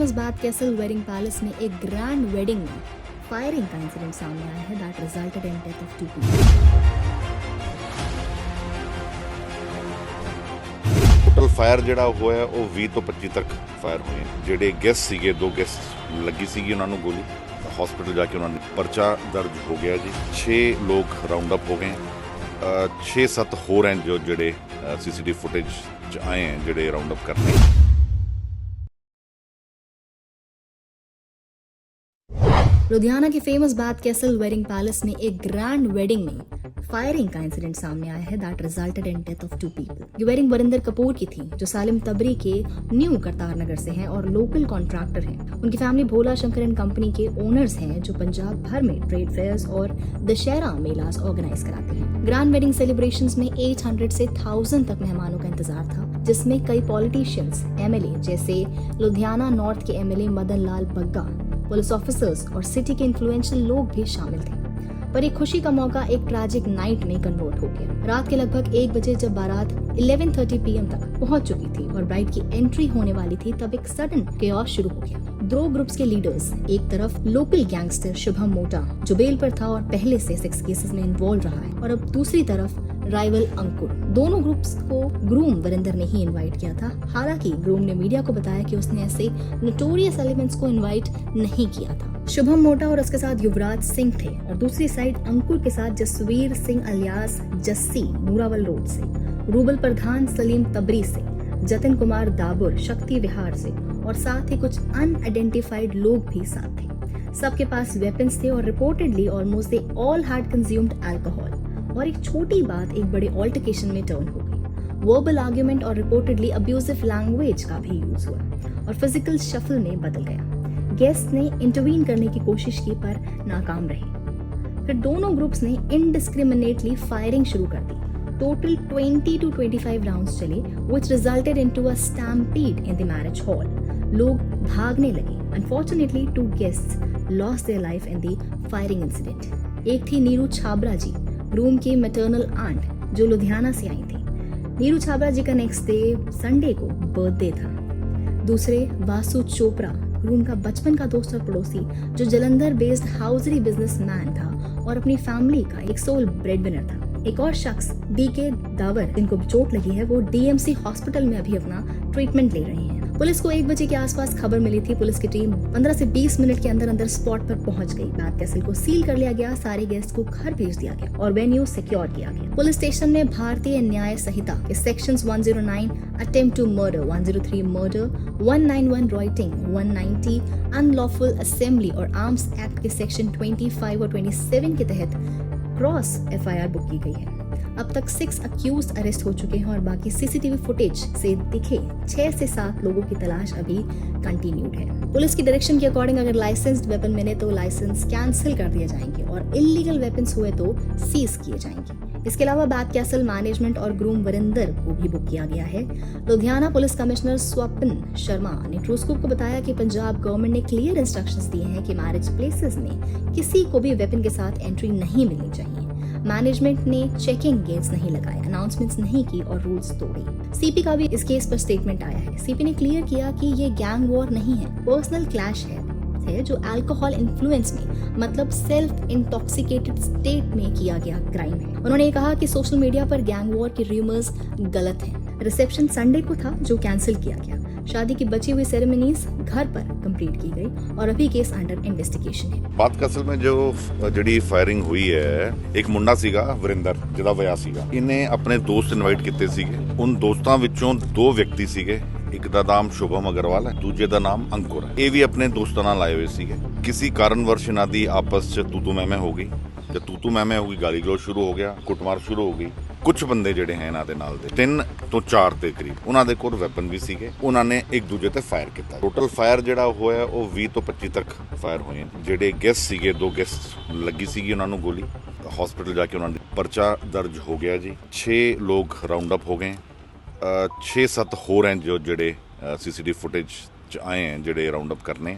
Famous bath castle wedding palace में एक grand wedding में फायरिंग का इंसिडेंट सामने आया है that resulted in death of 2 people। Total fire ਜਿਹੜਾ ਹੋਇਆ ਉਹ 20 ਤੋਂ 25 ਤੱਕ ਫਾਇਰ ਹੋਏ ਜਿਹੜੇ ਗੈਸਟ ਸੀਗੇ ਦੋ ਗੈਸਟ ਲੱਗੀ ਸੀਗੀ ਉਹਨਾਂ ਨੂੰ ਗੋਲੀ ਹਸਪੀਟਲ ਜਾ ਕੇ ਉਹਨਾਂ ਨੇ ਪਰਚਾ ਦਰਜ ਹੋ ਗਿਆ ਜੀ 6 ਲੋਕ ਰਾਉਂਡ ਅਪ ਹੋ ਗਏ 6-7 ਹੋਰ हैं जो ਜਿਹੜੇ ਸੀਸੀਟੀਵੀ ਫੁਟੇਜ ਚ ਆਏ हैं ਜਿਹੜੇ ਰਾਉਂਡ ਅਪ ਕਰਨੇ लुधियाना के famous bath castle wedding palace में एक ग्रैंड वेडिंग में फायरिंग का इंसिडेंट सामने आया है that resulted in death of 2 people। ये वेडिंग वरिंदर कपूर की थी जो सालिम तबरी के न्यू करतार नगर से हैं और लोकल कॉन्ट्रैक्टर हैं। उनकी family Bhola Shankar and company के ओनर्स हैं जो पंजाब भर में ट्रेड फेयर्स और दशहरा मेलास ऑर्गेनाइज कराते हैं। ग्रैंड वेडिंग सेलिब्रेशंस में 800 से 1000 तक मेहमानों का इंतजार था जिसमें कई पॉलिटिशियंस एमएलए जैसे लुधियाना नॉर्थ के MLA Madan Lal Bagga, police officers और सिटी के इन्फ्लुएंशियल लोग भी शामिल थे। पर एक खुशी का मौका एक ट्रैजिक नाइट में कन्वर्ट हो गया। रात के लगभग 1 बजे जब बारात 11:30 PM तक पहुंच चुकी थी और ब्राइड की एंट्री होने वाली थी तब एक सडन केओस शुरू हो गया। 2 ग्रुप्स के लीडर्स, एक तरफ लोकल गैंगस्टर शुभम मोटा जो बेल पर था और पहले से 6 केसेस में इन्वॉल्व रहा है और अब दूसरी तरफ राइवल अंकुर। दोनों ग्रुप्स को ग्रूम वरिंदर ने ही इनवाइट किया था। हालांकि ग्रूम ने मीडिया को बताया कि उसने ऐसे नोटोरियस एलिमेंट्स को इनवाइट नहीं किया था। शुभम मोटा और उसके साथ युवराज सिंह थे और दूसरी साइड अंकुर के साथ जसवीर सिंह अलियास जस्सी मूरावल रोड से, रूबल प्रधान सलीम तबरी से, जतिन कुमार दाबुर शक्ति विहार से और साथ ही कुछ अनआइडेंटिफाइड लोग भी साथ थे। सबके पास वेपन्स थे और reportedly almost they all had consumed alcohol. और एक छोटी बात एक बड़े ऑल्टरकेशन में टर्न हो गई। वर्बल आर्ग्यूमेंट और रिपोर्टेडली अब्यूजिव लैंग्वेज का भी यूज हुआ और फिजिकल शफल में बदल गया। गेस्ट ने इंटरवीन करने की कोशिश की पर नाकाम रहे। फिर दोनों ग्रुप्स ने इनडिस्क्रिमिनेटली फायरिंग शुरू कर दी। टोटल 20 to 25 राउंड्स चले which resulted into a stampede in the marriage hall. लोग भागने लगे। Unfortunately 2 guests lost their life in the firing incident. एक थी नीरू छाबरा जी, ग्रूम की मैटरनल आंट जो लुधियाना से आई थी। नीरू छाबरा जी का नेक्स्ट डे संडे को बर्थडे था। दूसरे वासु चोपड़ा, ग्रूम का बचपन का दोस्त और पड़ोसी जो जलंधर बेस्ड हाउसरी बिजनेसमैन था और अपनी फैमिली का एक सोल ब्रेडविनर था। एक और शख्स डीके दावर जिनको चोट लगी है वो डीएमसी हॉस्पिटल में अभी अपना ट्रीटमेंट ले रहे हैं। पुलिस को 1 बजे के आसपास खबर मिली थी। पुलिस की टीम 15 से 20 मिनट के अंदर अंदर स्पॉट पर पहुंच गई। बाथ कैसल को सील कर लिया गया, सारे गेस्ट को घर भेज दिया गया और वेन्यू सिक्योर किया गया। पुलिस स्टेशन में भारतीय न्याय संहिता के sections 109 attempt to murder, 103 murder, 191 rioting, 190 unlawful assembly और आर्म्स एक्ट के सेक्शन 25 और 27 के तहत क्रॉस एफआईआर बुक की गई है। अब तक 6 अक्यूज्ड अरेस्ट हो चुके हैं और बाकी सीसीटीवी फुटेज से दिखे 6 से 7 लोगों की तलाश अभी कंटिन्यूड है। पुलिस की डायरेक्शन के अकॉर्डिंग अगर लाइसेंस्ड वेपन मिले तो लाइसेंस कैंसिल कर दिए जाएंगे और इलीगल वेपन्स हुए तो सीज किए जाएंगे। इसके अलावा बाथ कैसल मैनेजमेंट और ग्रूम वरिंदर को भी बुक किया गया है। लुधियाना पुलिस कमिश्नर स्वप्न शर्मा ने ट्रूस्कोप को बताया कि पंजाब गवर्नमेंट ने क्लियर इंस्ट्रक्शंस दिए हैं कि मैरिज प्लेसेस में किसी को भी वेपन के साथ एंट्री नहीं मिलनी चाहिए। मैनेजमेंट ने चेकिंग गेट्स नहीं लगाए, अनाउंसमेंट्स नहीं की और रूल्स तोड़े। सीपी का भी इस केस पर स्टेटमेंट आया है। सीपी ने क्लियर किया कि ये गैंग वॉर नहीं है, पर्सनल क्लैश है जो अल्कोहल इन्फ्लुएंस में मतलब सेल्फ इंटॉक्सिकेटेड स्टेट में किया गया क्राइम है। उन्होंने कहा कि सोशल मीडिया पर गैंग वॉर के रूमर्स गलत हैं। रिसेप्शन संडे को था जो कैंसिल किया गया। शादी की बची हुई सेरेमनीज घर पर कंप्लीट की गई और अभी केस अंडर इन्वेस्टिगेशन है। ਬਾਤ ਕਸਲ में जो ਜਿਹੜੀ ਫਾਇਰਿੰਗ ਹੋਈ ਹੈ ਇੱਕ ਮੁੰਡਾ ਸੀਗਾ ਵਰਿੰਦਰ ਜਿਹਦਾ ਵਿਆਹ ਸੀਗਾ ਇਹਨੇ ਆਪਣੇ ਦੋਸਤ ਇਨਵਾਈਟ ਕੀਤੇ ਸੀਗੇ। ਉਨ ਦੋਸਤਾਂ ਵਿੱਚੋਂ 2 ਵਿਅਕਤੀ ਸੀਗੇ। ਇੱਕ ਦਾ ਨਾਮ ਸ਼ੁਭਮ ਅਗਰਵਾਲ ਹੈ, ਦੂਜੇ ਦਾ ਨਾਮ ਅੰकुर ਹੈ। ਇਹ ਵੀ ਆਪਣੇ ਦੋਸਤਾਂ ਨਾਲ ਆਏ ਹੋਏ ਸੀਗੇ। ਕਿਸੇ ਕਾਰਨਵਰਸ਼ ਇਹਨਾਂ ਦੀ ਆਪਸ 'ਚ ਤੂਤੂ ਮੈਮੇ ਹੋ ਗਈ। ਤੇ ਤੂਤੂ ਮੈਮੇ ਹੋ ਗਈ, ਗਾਲੀ ਗਲੋਚ ਸ਼ੁਰੂ ਹੋ ਗਿਆ, ਕੁੱਟਮਾਰ ਸ਼ੁਰੂ ਹੋ ਗਈ। ਕੁਝ ਬੰਦੇ ਜਿਹੜੇ ਹੈ ਇਹਨਾਂ ਦੇ ਨਾਲ ਦੇ 3 ਤੋਂ 4 ਦੇ ਕਰੀਬ ਉਹਨਾਂ ਦੇ ਕੋਲ ਵੈਪਨ ਵੀ ਸੀਗੇ। ਉਹਨਾਂ ਨੇ ਇੱਕ ਦੂਜੇ ਤੇ ਫਾਇਰ ਕੀਤਾ। ਟੋਟਲ ਫਾਇਰ ਜਿਹੜਾ ਹੋਇਆ ਉਹ 20 ਤੋਂ 25 ਤੱਕ ਫਾਇਰ ਹੋਏ। ਜਿਹੜੇ ਗੈਸਟ ਸੀਗੇ 2 ਗੈਸਟ ਲੱਗੀ ਸੀਗੀ ਉਹਨਾਂ ਨੂੰ ਗੋਲੀ ਹਸਪੀਟਲ ਜਾ ਕੇ ਉਹਨਾਂ ਦੇ ਪਰਚਾ ਦਰਜ ਹੋ ਗਿਆ ਜੀ। 6 ਲੋਕ ਰਾਉਂਡ ਅਪ ਹੋ ਗਏ 6-7 ਹੋਰ हैं जो ਜਿਹੜੇ ਸੀਸੀਟੀਵੀ ਫੁਟੇਜ ਚ ਆਏ हैं ਜਿਹੜੇ ਰਾਉਂਡ ਅਪ ਕਰਨੇ